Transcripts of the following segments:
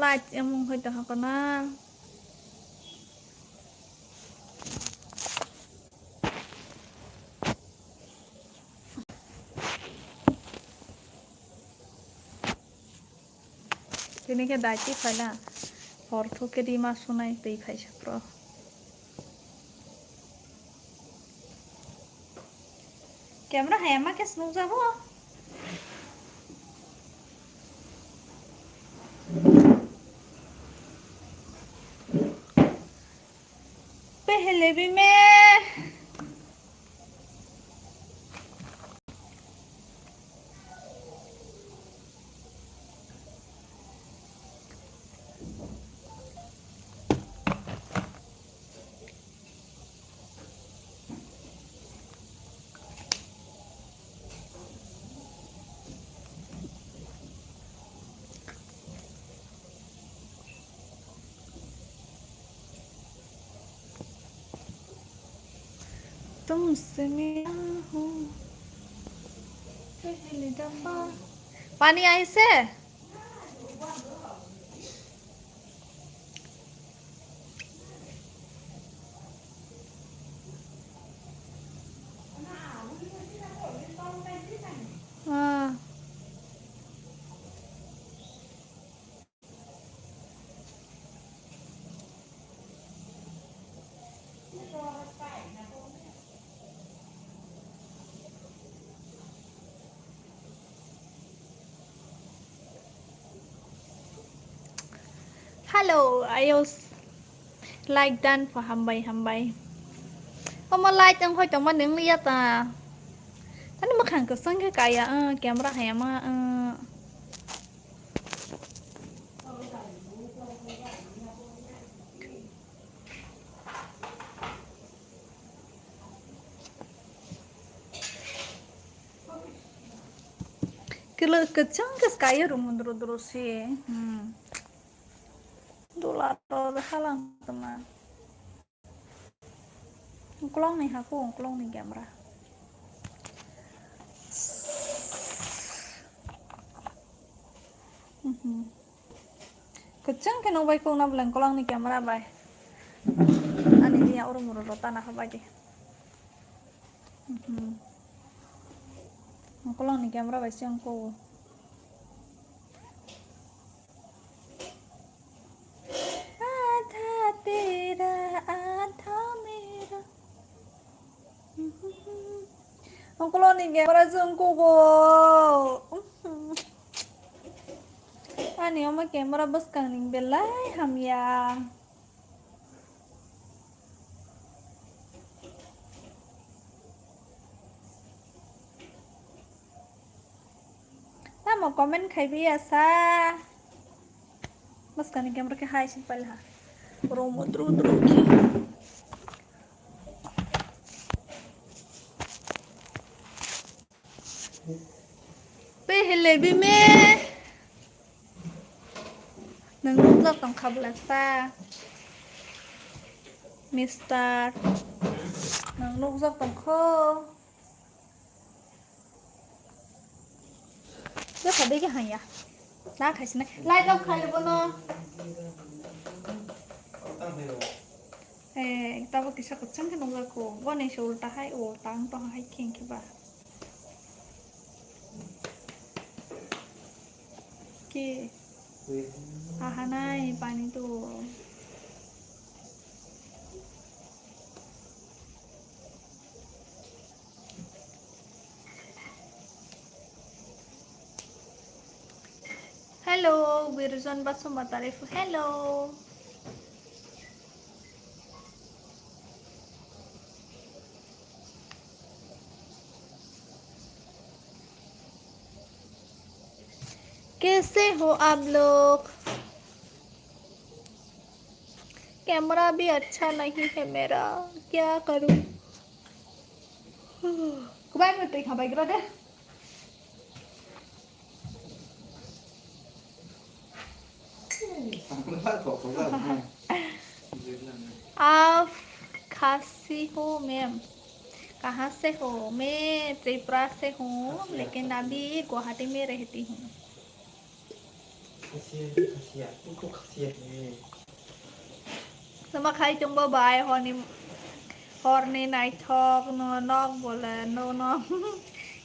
Light एमन होइते हको ना Ini ke dati fala ortho ke di masunai tei khaisa pro Camera hema ke snuk jabo पहले भी मैं तुमसे मिला हूँ पहली दफा पानी आई से हाँ Hello, I also like done for Hambai. Kamu like yang kau cuma neng lihat ah. Tadi makan keseng ke kayak kamera hema Kalau kecang ke kayak rumun terus sih. Dolar halang teman. Ngklong nih aku, ngklong nih kamera. Kecang ke nobay ko na blang ngklong nih kamera bay. Ani dia orang murota na apa aja. Ngklong nih kamera bay siyang ko. Adha tera adha mera. Ngklong nih kamera siyang ko go. Ani oma kamera bas kang belai ham ya. Mau komen khai biasa. Mas kani kamera ke hai simpel ha. Romo dru ki. Pehle bi me. Nang lúc tong khablasa. Mister. Nang lúc tong kho. Rất là đi cái hành à đã khai xin này lại đâu khai được nó tao có kisah kecang kan nggak ko gua nih sulta hai utang toh hai king kiba ki ahanai pani tuh Hello, Wirjan Basumatarif. Hello. कैसे हो आप लोग? Camera भी अच्छा नहीं है मेरा, क्या करूं? Kumain mo ito, habay grade. आप खासी हो मैम कहाँ से हो मैं त्रिपुरा से हूँ लेकिन अभी गुवाहाटी में रहती हूँ Sama khai trong bơ bài horny night talk no nog bola no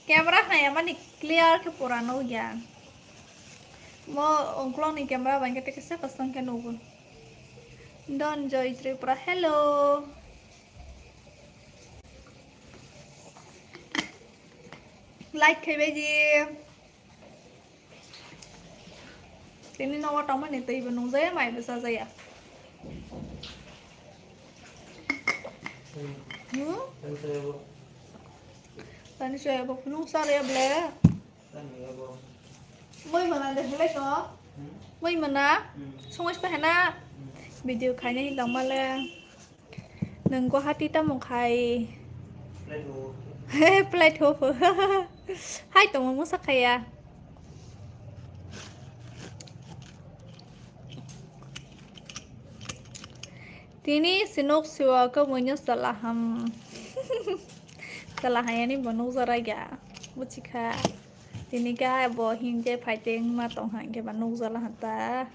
camera này mà đi clear cái purano ya mo ongklong ni camera bang cái cái sắc pasang cái nugu don joy tripura hello like cái gì Tini nawa tama ni tay banung zaya may bisa zaya. Tani siya ba punong sarya ble. Moy mana de ble no. Moy mana. Sungos pa hana. Video kanya hindang mala. Nang ko hati ta mong kai. Plate ho. Hai to mo sa kaya. Tini sinok siwa ka munyo salaham. Salahaya ni banu zara ya. Buchika. Tini ka bo hinje fighting ma tong hang ke banu zala hata.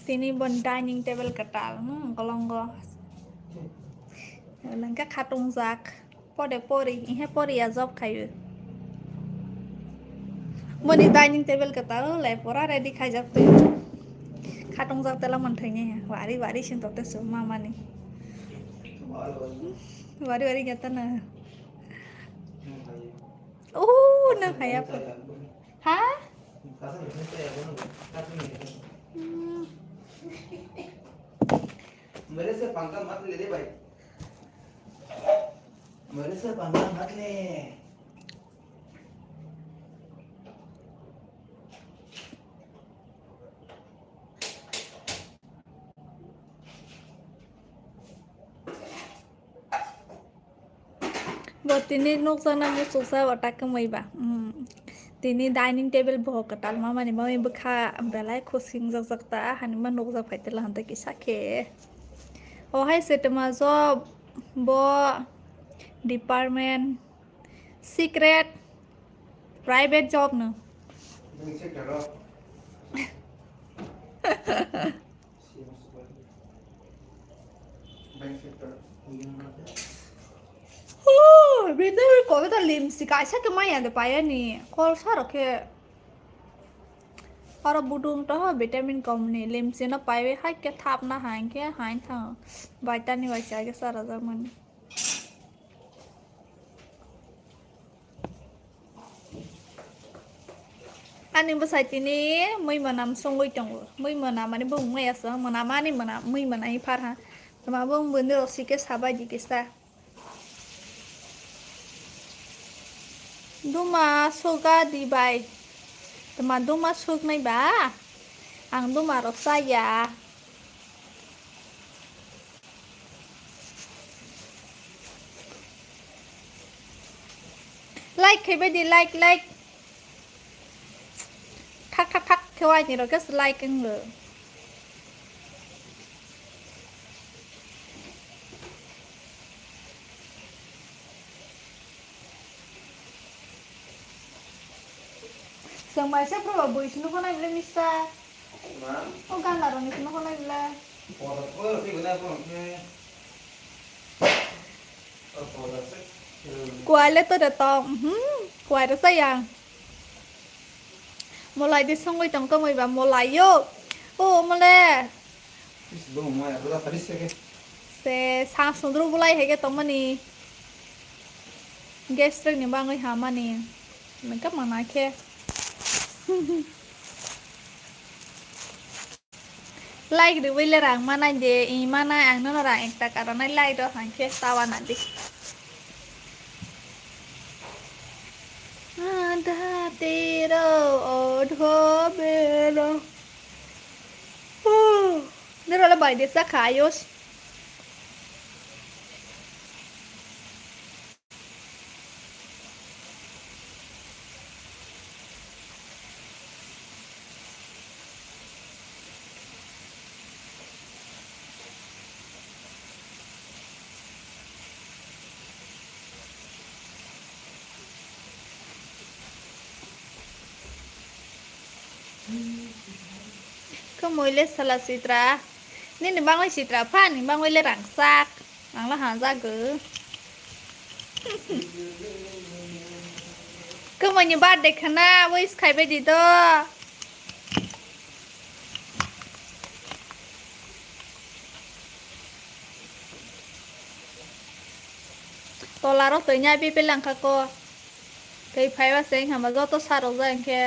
Tini bon dining table katal. Kolonggo. Langka khatung zak. Pori. Ihe pori ya job kayu. Boni dining table katal le pora ready khai jak tu. Khatung jak tela man thainya wari sin tote so mama ni wari gata na na khaya ha मेरे से पंगा मत ले रे भाई मेरे से पंगा मत ले Buat ini nuk sana mu susah watak kemai ba. Tini dining table boh ketal mama ni mama bekha belai kusing zak ta hani man nuk zak paitela hanta kisah ke. Oh hai setema job bo department secret private job no. Betul kau itu lim sih kaisa kemana ada payah nih kalau sarok ke orang budung tuh vitamin kom nih lim sih na payah hai ke thap na hang ke hang thang baita nih baca ke sarah zaman anh bahasa ini mui manam songoi tunggu mui manam ani bung mui asa manam ani manam mui manai parha sama bung bener sih ke sahabat jikisa Duma suka di bay teman duma suk nai ba ang duma rok saya like cái bên đi like thắc theo ai thì rồi cứ like cái người Sama saya pernah boy sino ko na bila misa. O kan laro ni sino ko na bila. Kuala to datang. Kuala sayang. Mulai di songoi tong ko mo ba mulai yo. Oh mulai. Se sang sundru mulai hege tong mani. Guest ni bangoy hamani. Nangkap mana ke? Like di wile rang mana je mana ang nono rang ekta karena like do hangke tawa nanti ada tiro odho belo nero la bai desa kayos ก็มวยเล็ดสลัดสีตรานี่หนึ่งบางเลยสีตราผ้าหนึ่งบางเลยหลังซากหลังละหาซากเก๋อก็มันอยู่บ้านเด็กขนาดวิสใครไปดีตัวตัวลาเราตัวใหญ่พี่เป็นหลังค่ะก็เคยไปว่าเสียงหามาก็ตัวซาเราได้แค่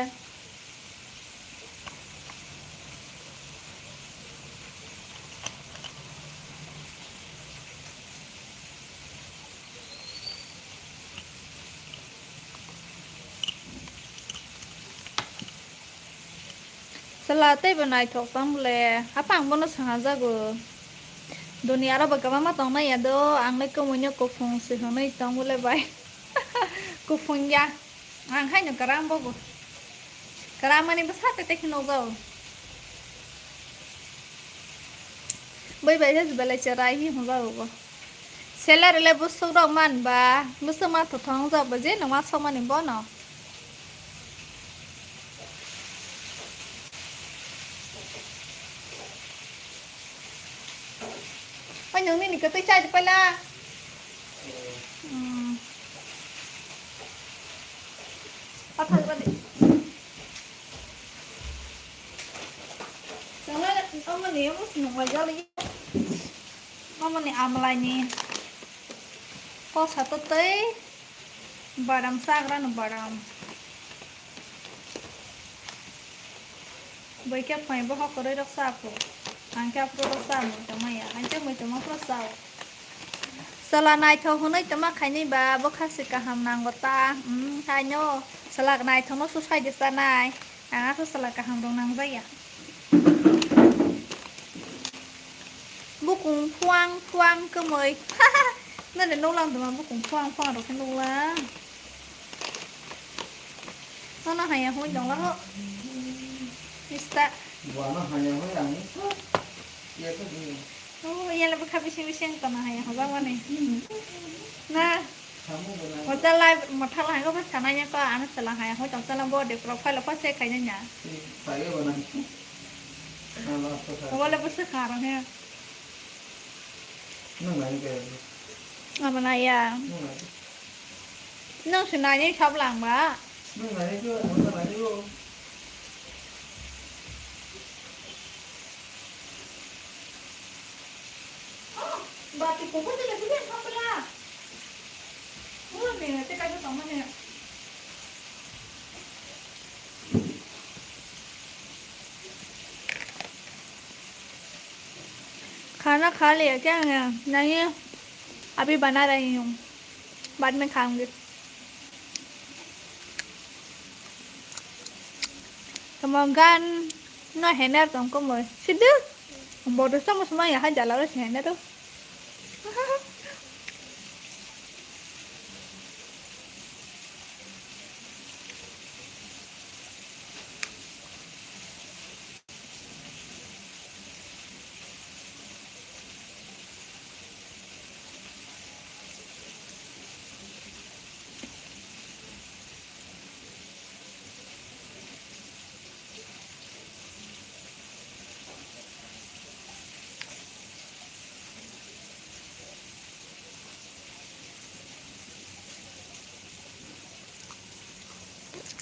สลัดเต้เป็นนายถูกต้องเลยถ้าปังบนนั้นหาซากเก๋อdunia ra bagaimana tong na ya do ang le ko munyo ko phong si hono itong bole bai ko phong ya ang hai no karam bo karam mani basa te tekno zo bai bai jes bele charai hi ho ba bo seller le bu so ro man ba bu so ma to thong zo ba je no ma so mani bo no anh nhớ mình cái tay trái thì phải là bắt thử bắt đi chẳng lẽ ông mà nếu nó ngoài ra đi ông mà làm lại nè có sao tôi tới bà đam sang ra nó bà đam bây giờ phải bắt học cái đấy đọc sao rồi anh kêu pro đọc sao một tấm mày à anh chắc mấy tấm mắc pro sao sala này thâu hôm nay tấm mắc khai này bà bốc khát xịt cả hàm nàng của ta khai nhô sala này thâu nó số sai được sa này thâu sala cả hàm đồng nàng dây à bốc cùng khoang cơ mời nên để nấu lòng tụi mà bốc cùng khoang được cái nấu lá nó hay à hôi đồng lắm đó Mista Buana hanya yang ya tuh gini. Oh, iya lebih habis-habisin tanah ya, apa mana? Nah, Kamu benar. một thằng này có phát khả năng nha có anh sẽ là hay hồi trong sẽ làm bộ để profile là phát xe cái nhá nhá. Saya benar. Nama apa saya? Có là phát xe khả năng ha. Nung này cái. À mà này à. Nung này. Nung sự này như shop làng bả. Nung này chưa, nung này chưa. Bà thì cũng có thể là cái gì không là. Ủa mình cái cái tổng này. खाना खा लिया क्या नहीं अभी बना रही हूँ बाद में खाऊंगी Kemanggan nó hẹn ra tổng có mời xin đứa bộ được xong mà ya haja lalu hẹn ra đâu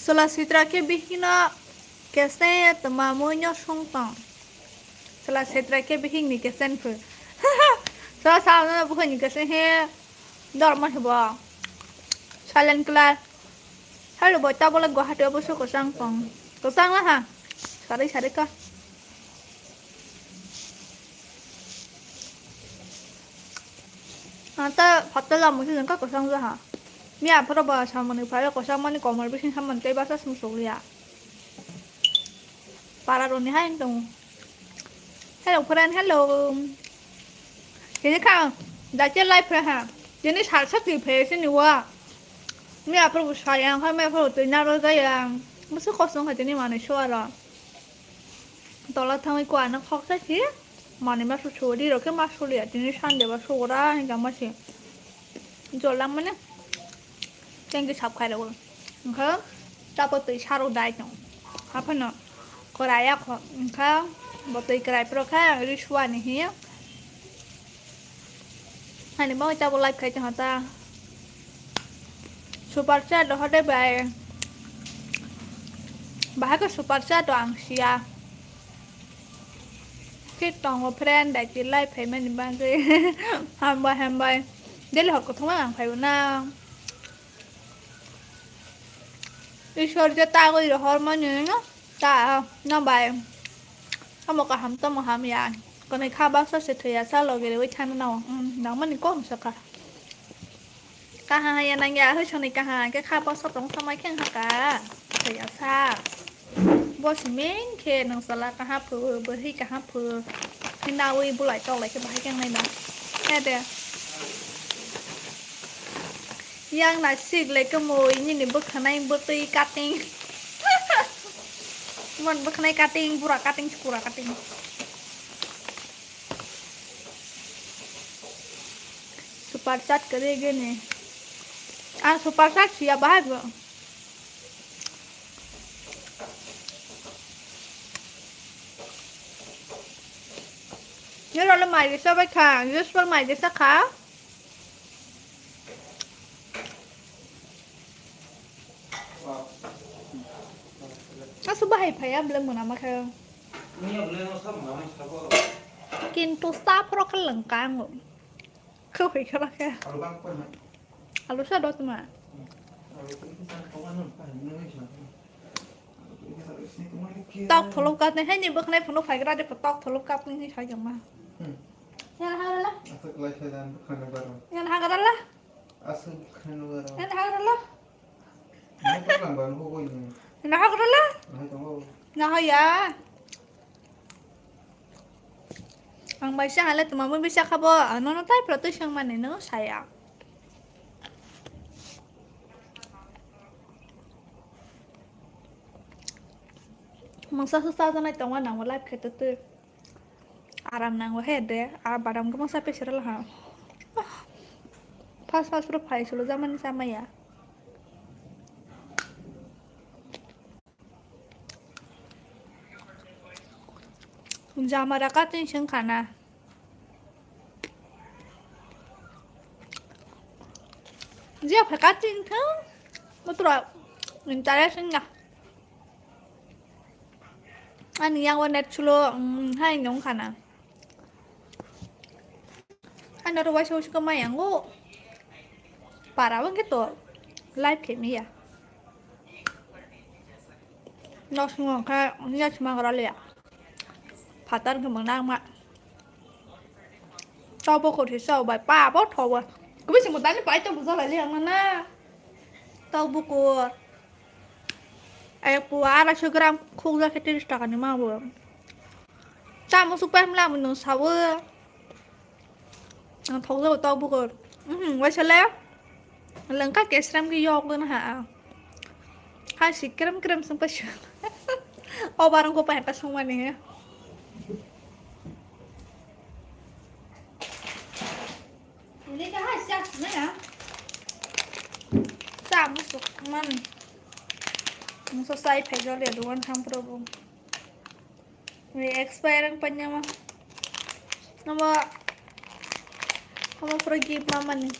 Sola sitra ke bihina kese tamamonya songtang Sola sitra ke bihin ni kesen phu Sola sao nó bukan ni kesen he dor mà heba silent class hello boy ta bola gua hatu bosu ko sang pang ko sang lah ha sari ka ta phát là một cái có sang rồi hả Mia pura ba sama ni pala ko sama ni komar bisin sama ni bahasa sumsulia. Para roni hai tung. Hello friend, hello. Ini kan dah live ha. Jadi hal sakti pe sini wa. Mia pura sayang hai mia pura tu naro sayang. Masa kosong hati ni mana suara. Tola thang ko anak khok sa chi. Mana masuk churi ro ke masuk lihat ini sande ba suara hingga masih. Jolang mana? Trên cái shop khai đâu, ok? Cho tôi tự sao đai nhở, hả phải nè? Korea kok engkau botoi kerai pro ka rishwa nih ya hani mau coba like kayak hata super chat doh deh bay bahkan super chat doh angsia kita ngop friend đại chỉ like payment bang cái hamba đây là học của thông ăn phải na Ishwar cho ta có gì được hormone nữa ta nó bài không một cái hầm tâm một hầm dạ còn này khá bác sẽ thấy sao rồi cái với chăn nào nó mình có không sao cả cả hai anh anh hơi cho này cả hai cái khá bác sắp đóng sao mấy cái cả thấy sao bác sĩ mình khi năng sala cả hai phừ bữa khi cả hai phừ khi nào đi bù lại cho lại cái bài cái này nè nghe được yang là xịt lấy cái mồi như này bức này bức tì cutting mình bức này cutting pura cutting super chat करेंगे ने super chat siapa bahagia nhớ rồi là mày thì sao vậy khả nhớ rồi mày thì sao khá nó số bảy phải em lên một năm mà khơiกิน tu stop เพราะกันหลังกลางเข้าไปกันละแค่อารุชาโดดมาตอกทะลุกันในให้ยิบข้างในผลไฟก็ได้แต่ตอกทะลุกันนี่ใช้ยังมายังหากันละยังหากันละยังหากันละยังหากันละnah ya ang bay siya halat mama bisa ka ba ano na tayo pero to siyang manino saya mangsa susah sana tawon nang wala khete tu aram nang wahe de ar badam ko mangsa pesira lah fast pro phai sulo zaman sama ya Jamara katin sing kana dia phải katin thang betul interesting nggak anh yang warna chulo hai nyong kana anh ada wajah suka mayang go parah banget gitu live kemi ya nó semua kayak ini cuma ngerol ya Tan của mừng nam ạ sau bao khổ thì sau bài ba bót thầu à có biết một đánh phải trong một giờ lại liền mà na tao bu của ai của ara gram không ra cái tiền টাকা ni mà vừa cha một super làm mình nó sao vừa thầu rồi tao bu của quay trở lại lần các cái stram cái yog luôn hả hai xí gram sampai oh barang ko pa pa semua nih ini kan hasil sebenarnya sama masuk man selesai pegel ya doang ham problem ini expiring punya mah nama pergi mama nih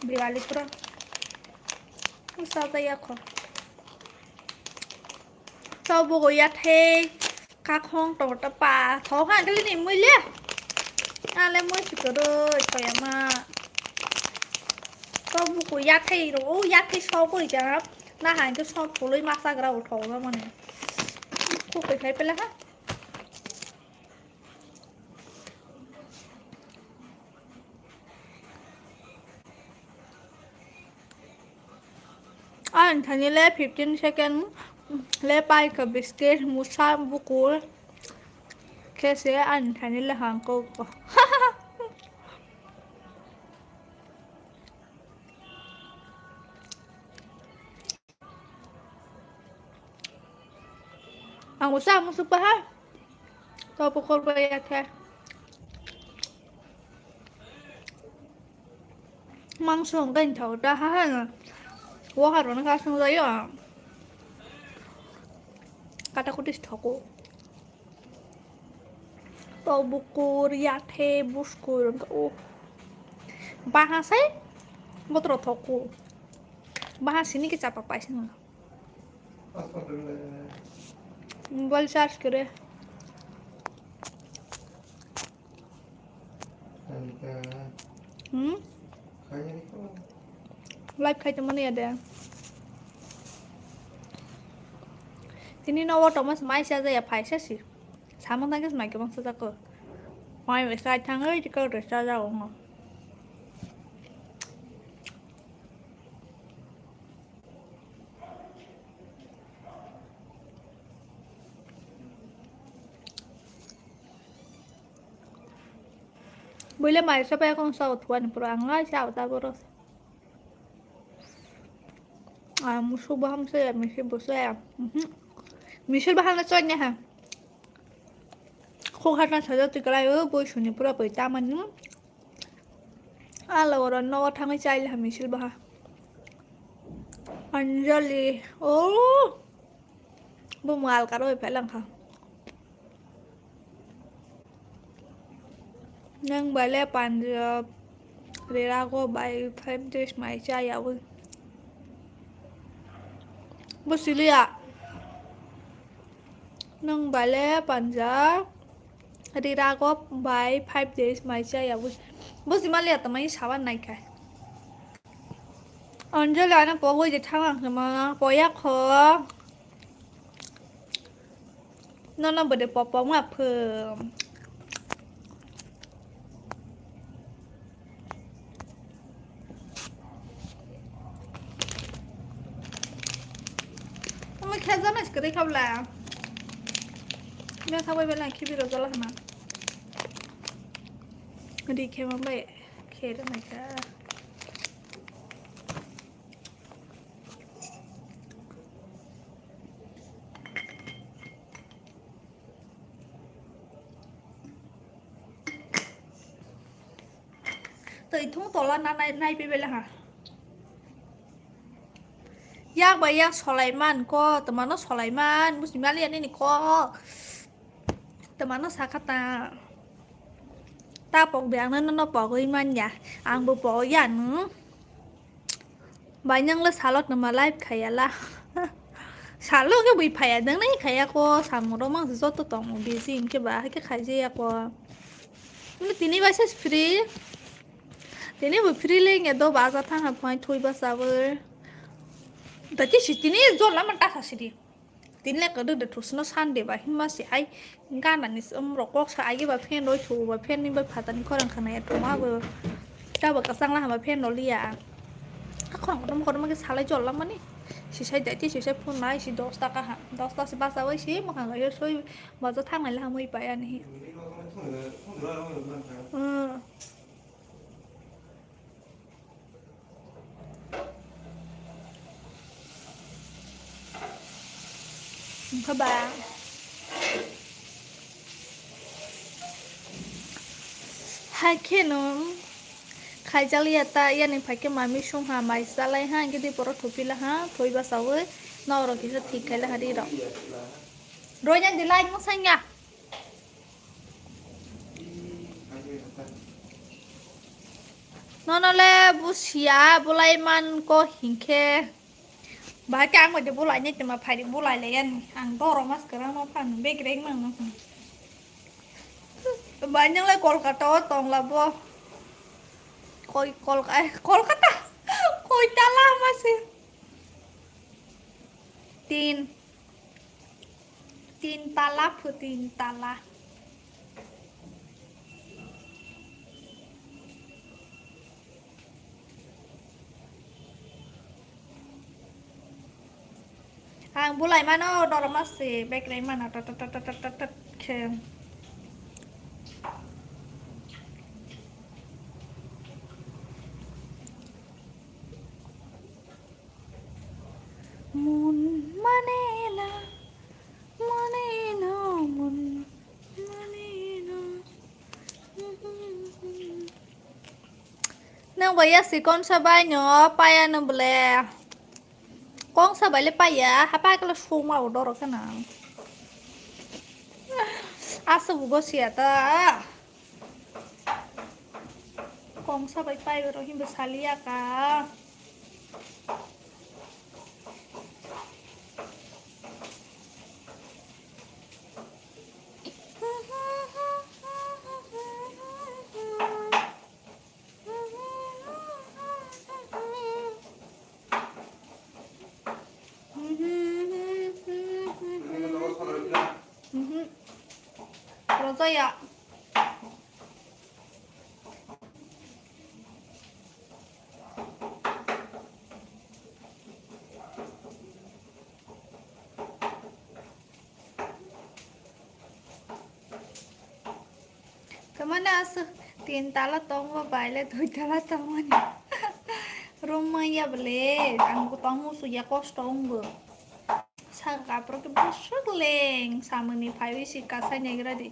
beli balik bro sao tay kok sao bộ ya thế các hong tổ tập bà thó hàng cái này mới liếc lên mới chỉ có đôi phải mà sao bộ ya thế rồi ya thế sau có gì chẳng na hàng cái sau thổ lấy massage ra thổ ra mà này cô phải thấy phải là ha anh thấy lẽ 15 second lẽ bay cái biscuit musa buku cái sẽ anh thấy là hàng cô ang musa musa pa ha to buku bayar ke mang xuống gần thầu ra ha 와 하루는 가슴 거요. Kata aku toko. Tau buku riate busku oh. Bahasa botro toko. Bahasa ini kita apa sih nggak? Mobile charge kere. Live kayak temen ya deh. Tini nawa Thomas mai saja ya paisa sih. Sama tangga semuanya bang saja ke. Mai besar tangga jika udah saja orang. Boleh mai siapa yang kau saut tuan perang lah saut tak boros. Musuh baham saya, misi bos saya. Misi baham nak soalnya ha. Kau kata saja tiga lagi bos suni pura pura taman ni. Ala orang nawa tangga cai lah misi baham. Anjali, oh, bumal karo pelang ha. Nang balik Punjab, rela ko by 5 days mai cai ya bu. Busilia. Nang balik Punjab, rela ko by 5 days mai cai ya bu. Busimalia tamai sawan naik kai. Anjali anak bawa je tangan sama boyak ho. Nona berde papa ngap Mà khá rất là cái không là sao bây giờ khi video rất là mà đi kêu mà bệ kê đó mày cả từ thúng tổ lan này bây giờ hả yak bayak Sulaiman ko teman Sulaiman muslimah lihat ini ko teman sakata ta bọc bèn nó bỏ cái man ya ang bu bỏ ya nữa banyak lah salot nama live kayak lah salot cái bị phải đứng này kayak ko sama orang sih tuh tong busy ke bah ke kayak ko ini tini bahasa free tini bu free lagi ada bahasa thang apa thui bahasa ber tapi sih tini jual lama tak sih tin lek cái được thua nó san để bà mà sẽ ai gan là nis rokok sai cái bà phen đối thủ bà phenนี่bà phá tan có đằng khăn này tụi má vừa ta bà cái sang là bà phen nó lia các con cái sao lại chọn lắm ní chỉ sai để chỉ sai phun máy chỉ đốt ta cả đốt ta sẽ bắt sao ấy xí mà hàng người xui mà cho thang này là 10 bài anh hi các bạn hai khi nó khai ra liệt ta yên nên phải cái mà mi sung hà mai sa lại ha cái đi bỏ thổ phi là ha thôi ba sáu ấy nó rồi cái thịt cái là đi đâu rồi nhanh đi lại không xanh nha nó là bút xía bút lại man có hình khe bà trang mà đi bút lại nhất mà phải đi bút lại liền ăn to rồi mascara nó phản bê cái mà nó banyak lah Kolkata tong lah bo Kolkata koi tala masih tin tala hàng bulai mana dor masih background mana tat kem mun manena mun manena nang bayar si con sa ba nhỏ bay anh bele con sao vậy lấy bay à hai ba cái là xung màu đó rồi cái nào à sao bố xỉa ta con sao vậy bay rồi nhưng mà sao lia cả rồi rồi ạ kemana sih tinta tong wa baile tu tala tong ani rumah ya beli aku tong musuh ya kos tong bu saka pro ke busuk leng sama ni pai si kasanya gira di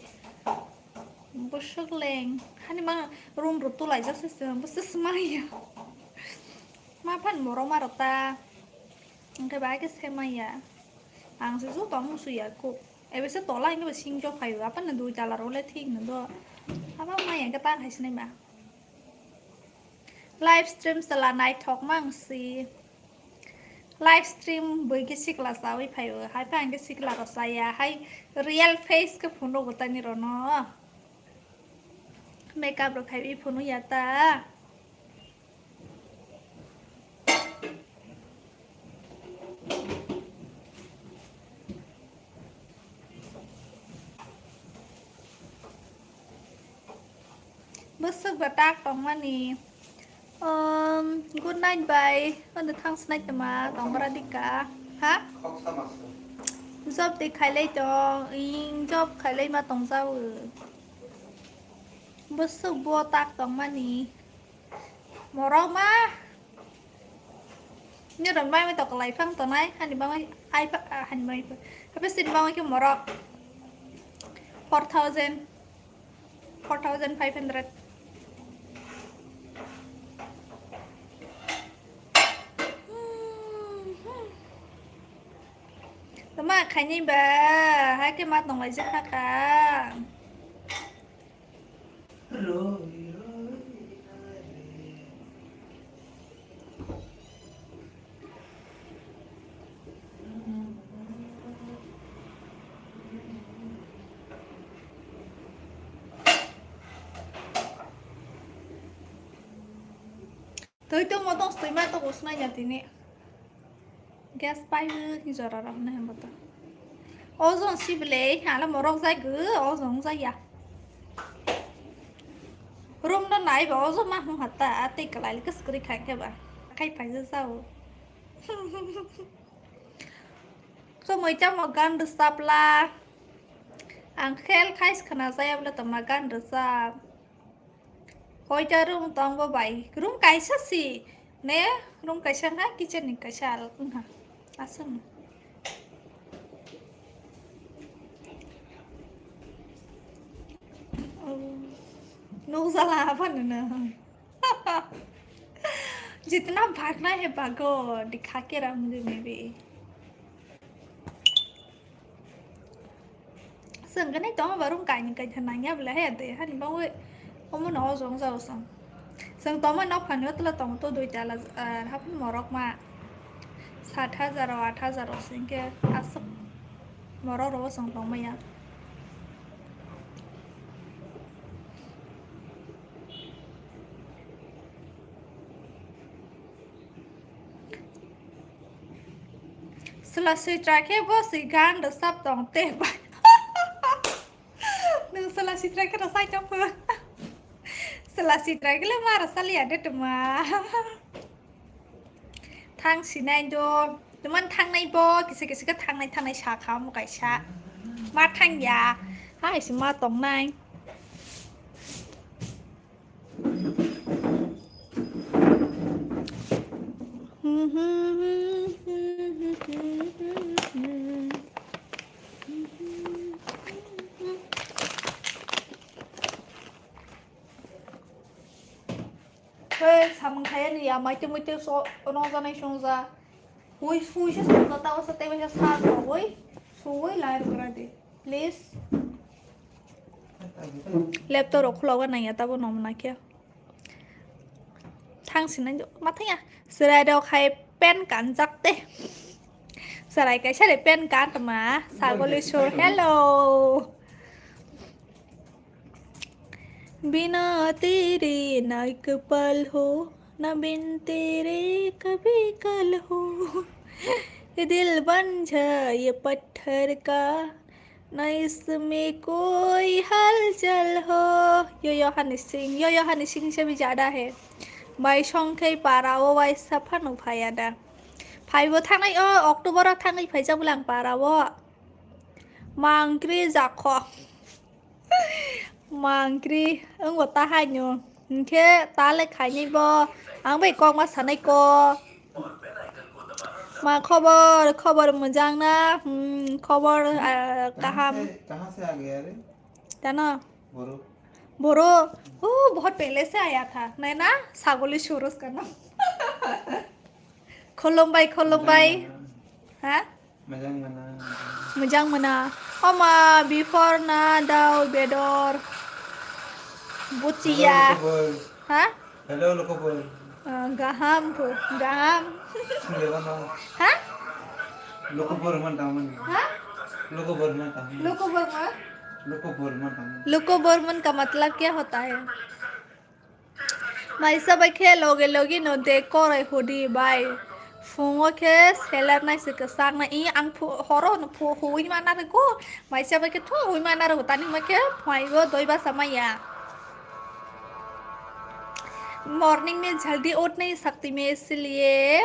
busuk leng hani ma rum rutu lai ja sistem busus maya ma pan moro marata ngke ba ke semaya ang su tong musuh ya ku e bese tola ini besing jo pai apa na du tala role thing na do apa maya ke tan hai sini ba live stream setelah night talk mang si live stream bagi si kelas awi payo hai pa angge si kelas saya hai real face ke phono gotani rono makeup ro khai phono yata besok batak tong mani good night bye on the thang snack ma tong radika ha job de khai lai to in job khai lai ma tong sao besok botak tong mani moro ma như đợt mai mới tao lại phăng tao này hành bao ai hành bao hay xin bao nhiêu moro 4,500 tao mà khai như bà hai cái mặt tao lại rất khác cả tôi mau tong stream tao cũng nói nhạt ini gas pipe như giờ ra này em bảo ozon si beli hala morok zai gu ozon zai ya room đó này bảo ozon mà không hạt ta ati cái cái screen khai cái bà khai phải ra sao so mới trong một gan được sắp la angel khai khana saya bela tamagan rasa hoi cha room tong ba bai room kaisa si ne room kaisa na kitchen ni kaisa al ha asam नोक जाला अपन ना जितना भागना है भागो दिखा के रहा मुझे मैं भी संग नहीं तो mà rung cài những cái thằng này nhá là hết để hắn bao ấy không muốn nó giống giàu sang संग तो mà nó phần nữa là tổng tôi đôi trả là hấp mỏ rọc mà 7,000 8,000 sinh cái áp sấp mỏ rọc rồi संग तो mày à Selasi terakhir bos ikan resap tong teh pak. Nung selasi terakhir rasa campur. Selasi terakhir le mah rasa lihat deh cuma. Thang sinai do, teman thang nai bo, kisi ke thang nai saka mau kai sa. Ma thang ya, hai si ma tong nai. Ê, sao mình thấy gì à? Mấy chương số nó ra này xuống ra Hui sih sudah tahu setiap macam satu, hui, suwi lahir berarti, please. Laptop aku lawan nanya tapi nomor nakia. Thang sini aja, matanya. Serai ada kai pen kanjak deh. Serai kai cari pen kan teman. Sagoli sur, hello. बिना तेरे ना एक पल हो ना बिन तेरे कभी कल हो ये दिल बन जाए ये पत्थर का ना इसमें कोई हलचल हो यो हनी सिंह से भी ज़्यादा है बाई संख्या पारावो बाई साफा नुफाया दा फाइव थांनाय अक्ट'बराव थांनाय फाइजाबुलां पारावो मांग्रि जाखो Mangkri enggak tahannya nke tale kayaknya bo ang baik kong mas sanai ko ma खबर मोजां ना खबर गाहाम कहाँ से आ गया रे जाना बोरो बोरो बहुत पहले से आया था नहीं ना सागोली शुरू करना खोलुमबाय हाँ मोजां मोना अमा बिफोर ना दाउ बेदर बुचिया हाँ हेलो लोकोबोल गाहाम हाँ लोकोबोल मन हाँ लोकोबोरमन का मतलब क्या होता है मैं सब लोगे नो देखो रे हुडी बाय फुङो के सेलर नाय से सांग ना ई आं हरो न हुई माना रे को मैं सब थु हुई माना रे तानी मके फाइबो दोइबा समया मॉर्निंग में जल्दी उठ नहीं सकती मैं इसलिए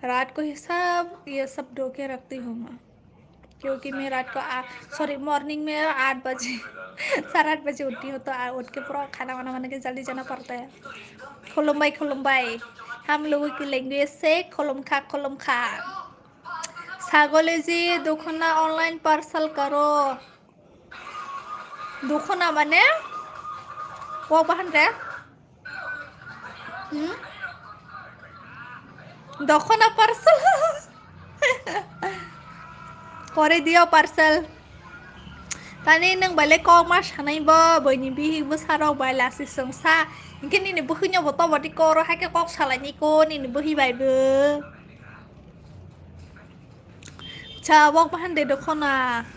रात को ये सब धो के रखती हूँ मैं क्योंकि मैं रात को मॉर्निंग में 8 बजे 8:30 बजे उठती हूँ तो उठ के पूरा खाना वाना बना के जल्दी जाना पड़ता है खुलुमबाई हम लोगों की लैंग्वेज से खुलुमखा सागोले जी दखना ऑनलाइन पार्सल करो दखना माने वो बहन रे दखना पार्सल करे दियो parcel tani nang balik ko mas hanay ba boy ni bihi besaro bay lasi sengsa mungkin ini buhinya boto bodi koro hake kok salah ni ko ini buhi bay be cha wong pahan de dokona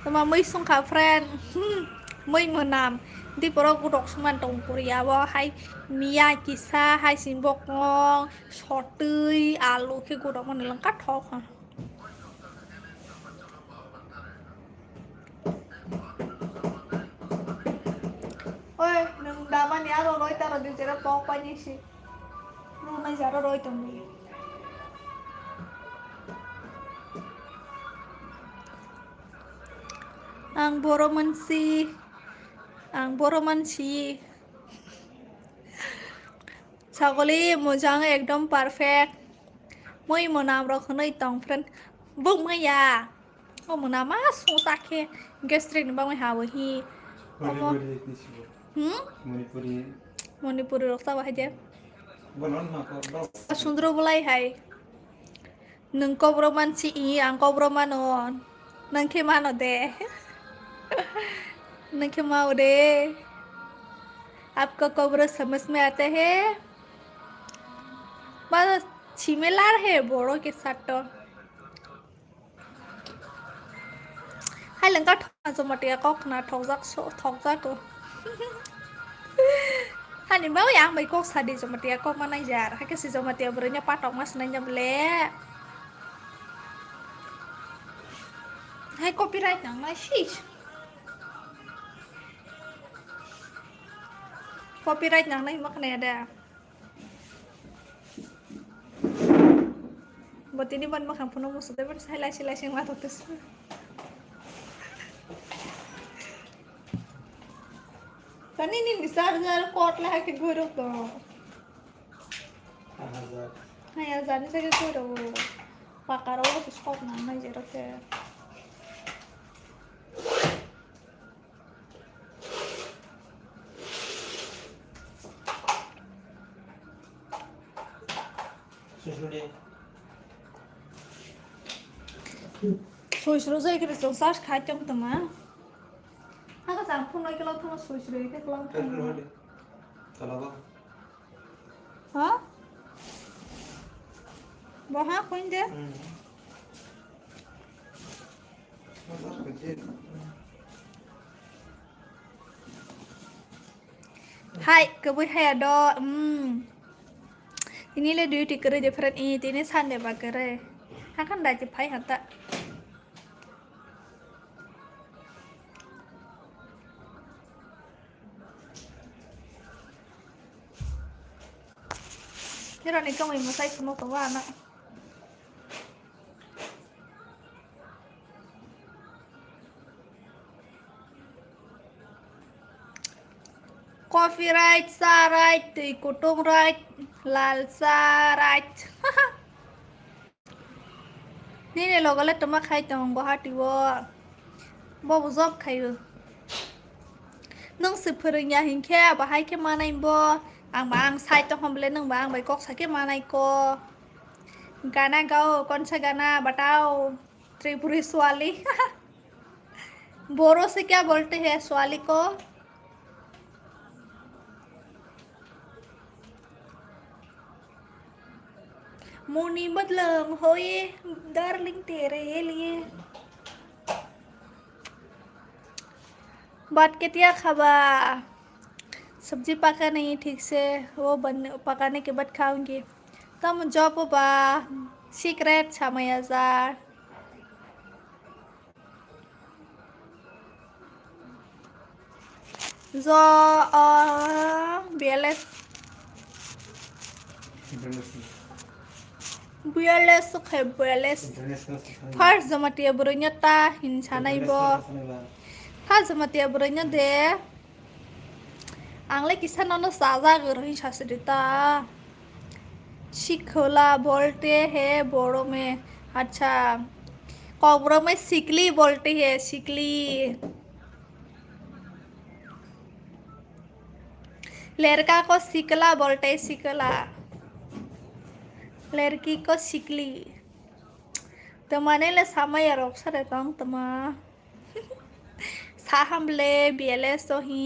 tama muy sung ka friend muy menam di poro gudok suman tong korea wa hai mia kisa hai simbok ngong sotui alu ke gudok man lengkat thok ha ôi đừng đạp anh nhá rồi tao là điều chỉ là bọc bao nhiêu xí luôn bây giờ rồi tụi mình ang boromansi ছাগলী মোজাং একদম perfect মই মনাম রখনই তং friend বুক মাইয়া ও মনামা সুসাকে গেস্ট্রিক বাং হাবহি मणिपुरी रक्सा बाहाय दे सुंदर बोलाय हाय नों कब्र मानसि आं कब्र मानो नोंखे मानो दे नोंखे माओ दे आपका कब्र समझ में आता है बस छिमेलार है बोरो के साथ तो हाय Lanka Jamatia kok na thokjak ko hani mau yang mai kok sadi Jamatia kok mana jar hake si Jamatia berenya patok mas nanya bele hai copyright nang na shish copyright nang nai makna ada buat ini ban makan penuh musuh tapi saya lasi mata terus kan ini disar-jar kot lah ke guru to hai azan saya ke guru pakaro terus kok nang jar ke Susu saya kira sosas kacang teman. Aku campur lagi kalau tuh susu itu kalau tuh. Hah? Bawa aku ini deh. Hai, kebui hai ada. Ini le duty kerja different ini Sunday bakere. Akan dah cepai hatta. Thế rồi này công mình mà say một tổ vào nè. Coffee right, sa right, tùy kutung right, lal sa right. Ni này logo lên tụi mà khai chồng bỏ hạt tiêu. Bỏ bù dốc khai rồi. Nung sự phơi nhà hình khe bỏ hai cái mà này bỏ. Ang bang sai trong hôm lên nung bang bài cóc sai cái mà này co. गाना गाओ कौन सा गाना बताओ Tripuri Swally बोरो से क्या बोलते हैं स्वाली को मुनी बदलम हो ये डार्लिंग तेरे लिए बात के क्या खबर सब्जी पका नहीं ठीक से वो पकाने के बाद खाऊंगी Kamu jawab apa? Secret sama Yazar. Zo BLS. BLS kayak BLS. First Jamatia burunya ta insana ibo. First Jamatia burunya deh. Angle kisah nono saza gerohin sasedita. शिखोला बोलते हैं बोरो में अच्छा कोकबोरोक में सिकली बोलते हैं सिकली लड़का को सिकला बोलते हैं सिकला लड़की को सिकली तमाने ले समय रोक सरे तंग तमा साहम ले बियले सो ही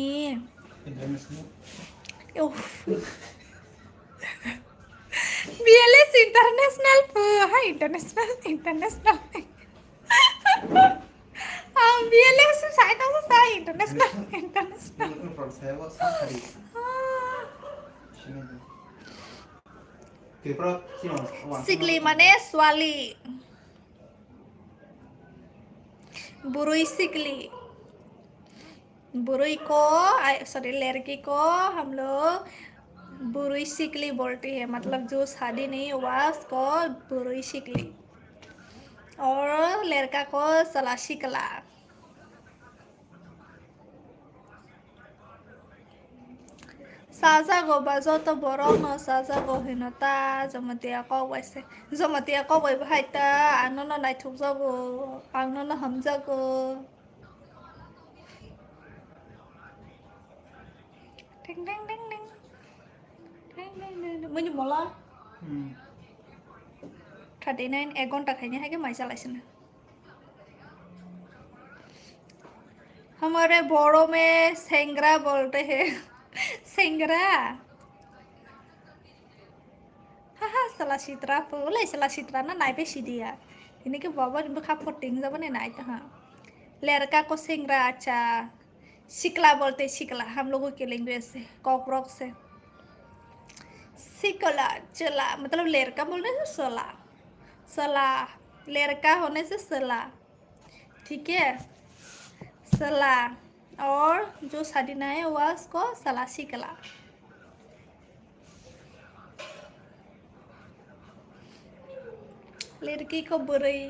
BLS international hai international BLS saya tahu saya international Sikli mane swali burui sikli बुरुई को सॉरी लड़की को हम लोग बुरुई शिकली बोलती है मतलब जो शादी नहीं हुआ उसको बुरुई शिकली और लड़का को सला शिकला साजा को बाजो तो बोरो न साजा को हिनता जमतिया को वैसे जमतिया को वै भाईता आनो न नाइ थुक जागो आनो न हम जागो टिंग टिंग टिंग टिंग Mình một lần 39 एक घंटा खाने है कि मजा लाइसन हमारे बोरो में सेंगरा बोलते हैं सेंगरा हाँ सलाशित्रा बोले सलाशित्रा ना नाइपे सीधिया ini के बाबा जब खा फोटिंग जब ने नाइट हाँ लड़का को सेंगरा अच्छा शिकला बोलते शिकला हम लोगों के लैंग्वेज से कोकब्रोक से सिकला चला मतलब लड़का बोलने से सला सला लड़का होने से सला ठीक है सला और जो शादी ना है वह उसको सला सिकला लड़की को बुराई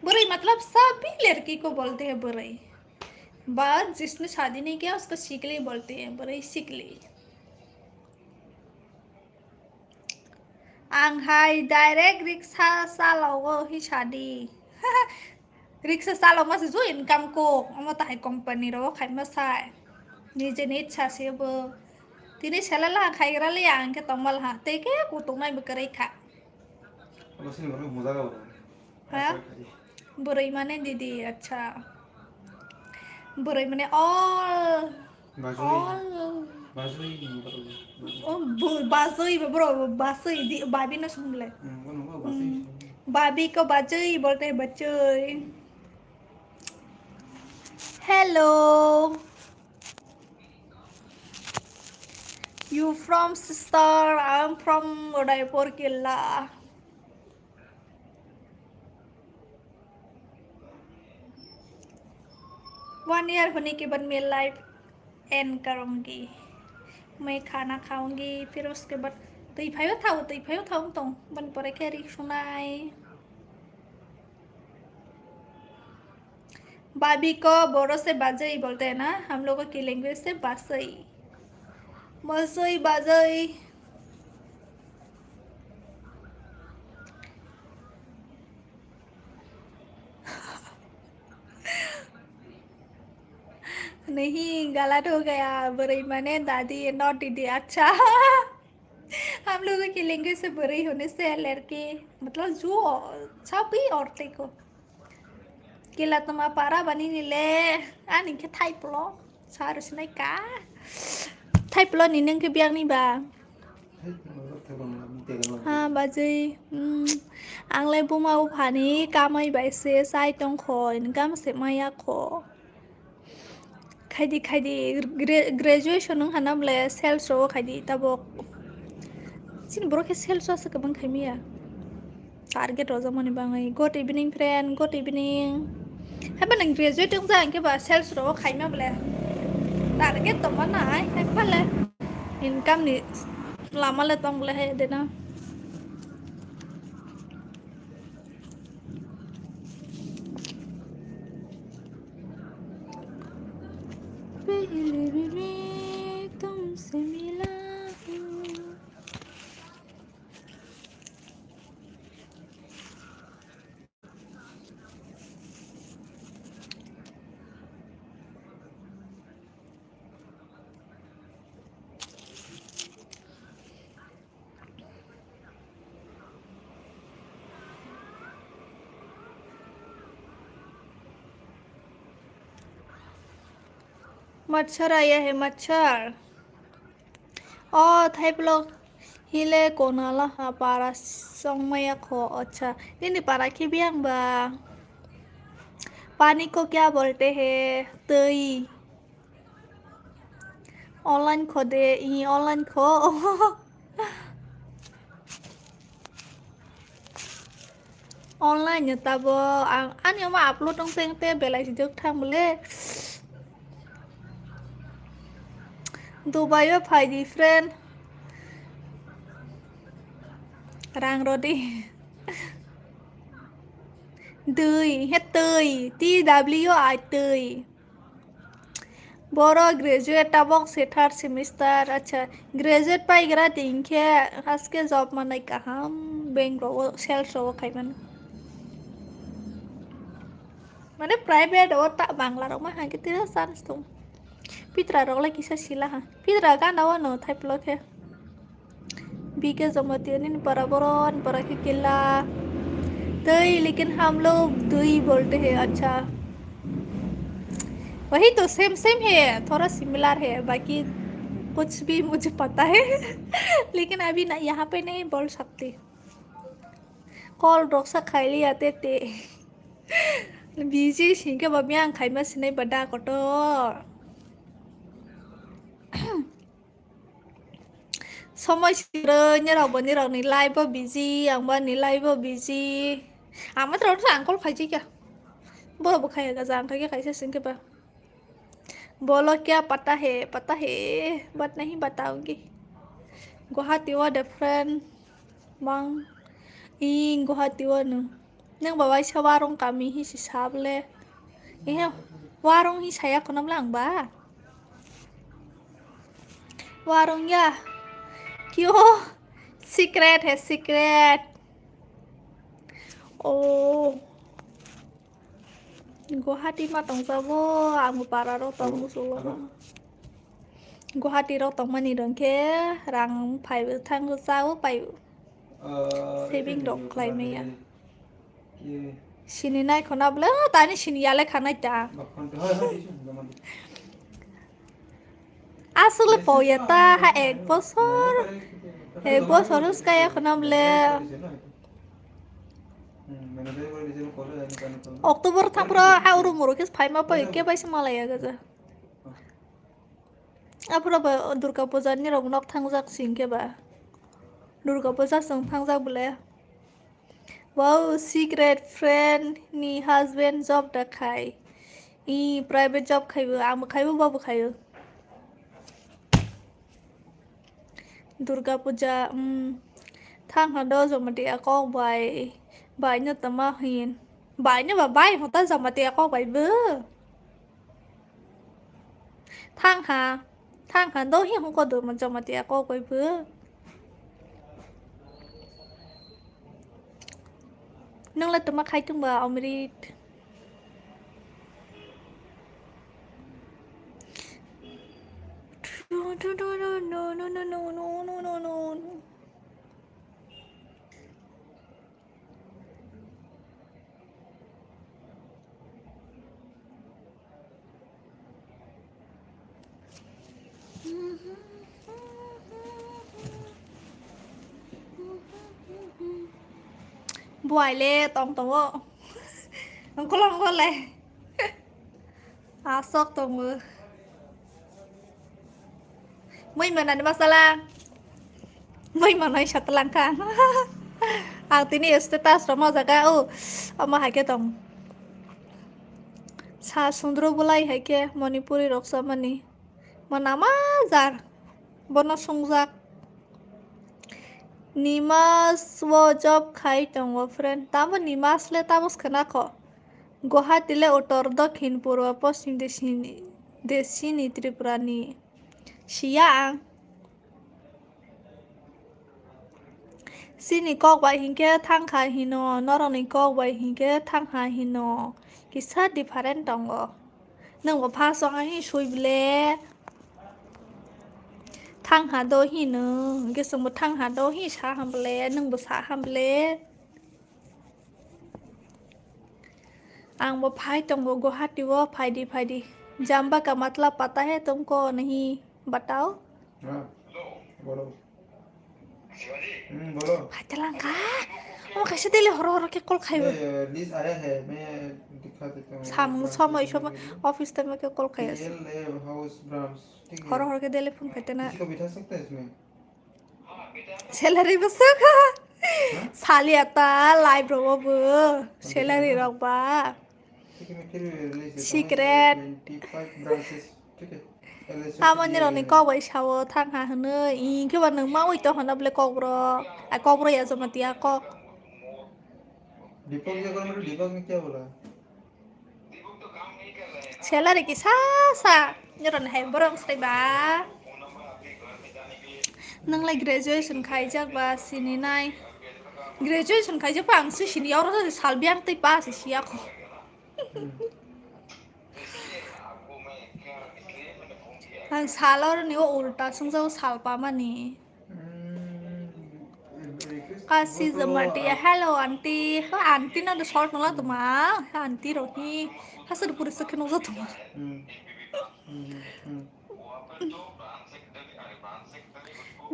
बुराई मतलब सभी लड़की को बोलते हैं बुराई बात जिसने शादी नहीं किया उसको सिकली बोलते हैं बुराई सिकली आंहाय डायरेक्ट रिक्शा सालाव ही शादी रिक्शा सालाव मासे जो इनकम को अमा ताहाय कंपनी रो खाय मासाय निजेनि इच्छा सेबो तिनि सेलाला खायग्राले आंके तंगमाल हा तेके कुतुंनाय बकरै खा बुराई माने दीदी अच्छा बुराई माने all oh Bazai bro Bazai बाबी ना सुन ले बाबी को बाजई बोलते हैं बच्चे hello you from sister I'm from Udaipur Killa 1 year होने के बाद मैं लाइफ एंड करूँगी मैं खाना खाऊंगी फिर उसके बाद तई फाइव था तो बन पड़े कैरी सुनाए बाबी को बोरो से बाजई बोलते हैं ना हम लोगों की लैंग्वेज से बासई बासई बाजई नहीं गलत हो गया बुराई माने दादी नॉट दीदी अच्छा हम लोगों की लैंग्वेज से बुराई होने से लड़के मतलब जो सभी औरतें को Kila tama para bani nile ani ke type lo harus naik ka type lo ni neng ke biang ni ba ha baji ang le bu mau phani kamai bai se sai tong kho in kam se maya kho खाइदी graduation नों हानामले sales रो खाइदी तबो सिन bro के sales आसे कबां खाइमिया target रो जमनि बाङै good evening friend good evening हाबा नों ग्रेजुएट जों जां के बा सेल्स रो खाइमाबले टारगेट तो मना है फाले इनकम नि लामाले तंगले है देना तुमसे मिला मच्छर आया है मच्छर थाई ब्लॉग हिले कोनाला हा पारा संगमया खो अच्छा ini para की बियांग बा पानी को क्या बोलते हैं तई ऑनलाइन खो दे ऑनलाइन खो ऑनलाइन तब anh mà upload trong sen te belai jok thang bole Dubai với phải different rang rồi đi tươi hết tươi TWI tươi बोरो ग्रेजुएट तबक से थर्ड सेमिस्टर अच्छा ग्रेजुएट पाई गरा दिनखे हासके जॉब माने कहां बेंगलो सेल्स रो खाइमन माने private और ता बांग्ला रो मा हागे तेरा सान्स तुम पित्रा रो ला किसा सिला हा पित्रा का ना नो थाइप लोके बीके जमतिया ने बराबरन पर के किला दई लेकिन हम लोग दई बोलते हैं अच्छा वही तो सेम सेम है थोड़ा सिमिलर है बाकी कुछ भी मुझे पता है लेकिन अभी ना यहाँ पे नहीं बोल सकती कॉल रोक्सा खाई लिया ते बिजी सिंके बबियां खाइमा सिनै बड़ा कोटो समय सिरो निरावबो निरावनि लाइव बिजी आंबा नि लाइव बिजी आमा तरह आंकल खाइजी क्या बोलो खाएगा जान था क्या खाइसे सिंके बा बोलो क्या पता है बट नहीं बताऊंगी गुवाहाटी वा डिफरेंट mang ing गुवाहाटी वा नों बाबा इसा वारं kami hi si sable iya warung hi saya konam lang ba warung ya क्यों सीक्रेट है सीक्रेट oh गुवाहाटी मा तंजाबो आंबो बारा रो तंगु सलो गुवाहाटी रो तंमानि रंखे रां फाइबो थांगो जाओ पाइबो सेविंग डक क्लाइमेया Sini nai khona bla tani sini yale khana ta. Bakkan hoy hoy disun zaman. Asle poyeta ha ek Mene bosor. kare Ek bosor kaya khona bla. Mene kare disun kole ani kan kole. Oktober thapra ha uru murukis phaima pa ke baisi malaya gaja. Apura ba Durga Puja ni rongnok thangjak singke ba. Durga Puja song thangjak bla. Wow, secret friend ni husband job da khai. Private job khaibu am khaibu babu khaibu. Durga Puja thang hado Jamatia ko bai nya tama hin. Bai nya ba bai hota Jamatia ko bai bu. Thang hà đôi hi không có được mà cho mà tia cô quay bữa nâng lên tụi mắc hay tung bà ông đi no. Buổi lê tông tông không có lòng con lê sốc tông mơ mình mà nani masalah mình mà nói satu langkah artinya status Roma jaga ama hai ke tong sa sundro bulai hai ke Manipuri roksamani manama jar bono songjak Nimas wo job khai tongo friend tamo nimas le tamos khana ko Guwahati le utor dokhin purwa poschim desini Tripurani siang sini kok bai hingke thang khai hino noroni kok bai hingke thang ha hino kisa different tongo nang wa pha song hi sui ble thang hà đôi hi nữa cái số một thang hà đôi hi sa ham ble nung bu sa ham ble ang वो भाई तुमको गुवाहाटी वो फायदी जाम्बा का मतलब पता है तुमको नहीं बताओ हाँ बोलो बोलो भाई तेलंगा वो कैसे दिले हरो के कॉल खाइबो लिस्ट आया है मैं दिखा देता हूँ समय ऑफिस तक में के कॉल खाइस हाउस ब्रांच ठीक है हरो के दिले फोन खाते ना किसी को बिठा सकते हैं इसमें सैलरी बस साली आता लाइव रो बो सैलरी रखबा ठीक है मैं फिर रिलीज Secret 25 ब्रांचेस ठीक है Hamani roni ko bai sawo thang ha hne ke ba nang mau ito hana ble kokbro ya Jamatia ko दीपक ये करो मेरे दीपक ने क्या बोला salary ki sa nyoron hai borong sai ba nang lai graduation khai jak ba sini nai graduation khai jak pang si sini yor sal biang tai pa si sia ko ang salor ni o ulta sungjau sal pa mani Kasih Jamatia hello auntie auntie na the short nala tuma auntie rohi hasar puri sakhe no tuma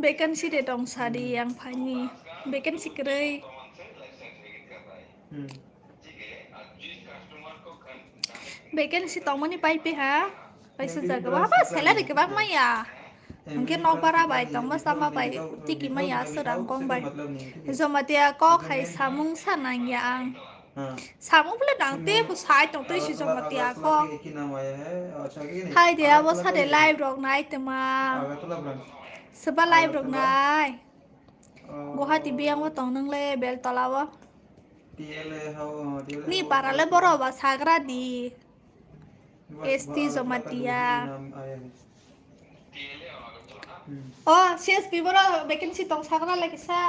vacancy de dong sadi yang phani vacancy krei vacancy tong mani pai pe ha paisa jaga ba salary ke bang maya mungkin nok bara bai tong ma sama bai tiki maya serang kong bai Jamatia ko khai samung sanang yang samung pula dang te bu sai tong te si Jamatia ko एक ही नाम आया है अच्छा कि नहीं hai dia bo sa de live rok nai te ma Agartala branch seba live rok nai Guwahati biang wa tong nang le bel talawa TL how TL ni para le boro ba sagra di ST Jamatia नाम आया है oh CSP boro vacancy tong sagra lagi sa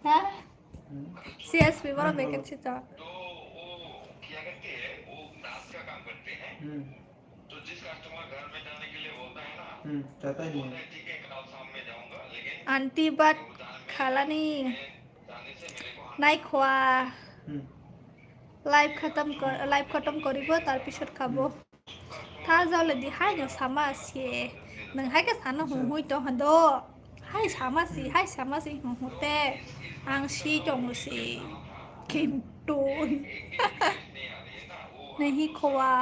ha CSP boro vacancy to तो जिस customer घर में जाने के लिए बोलता है ना चाहता ही नहीं ठीक है कल शाम में जाऊंगा लेकिन anti bat khala ni nai khwa life खत्म करिबो तार पिছত खाबो था जावले दि हाय न सामासे नों हाय के सानो हुइ तो हदो हाय सामासी हुते आं सी दंसी किंतु नहीं खोआ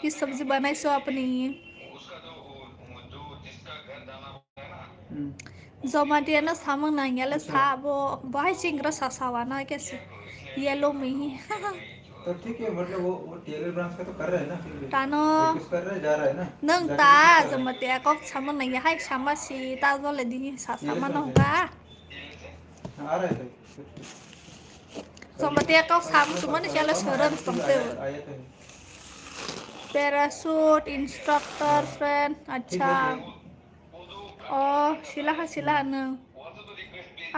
की सब्जी बनाई सो अपनी जमाटिया ना सामंग नांगेले साबो बाय चिंग्रा सासावाना कैसे येलो में ही तो ठीक है मतलब वो टेलर ब्रांच का तो कर रहा है ना फिर भी तानो प्रैक्टिस कर रहा है जा रहा है ना नंग जाके ता practice कर रहा है। जमाटिया को सामंग नांगे हाय सामासी ता जोले दी सासामा टेलर ना ब्रांच होगा है। आ रहा है तो जमाटिया को साम तुमने चले शरण संते आया तो है पैराशूट इंस्ट्रक्टर फ्रेंड ठीक अच्छा है oh sila na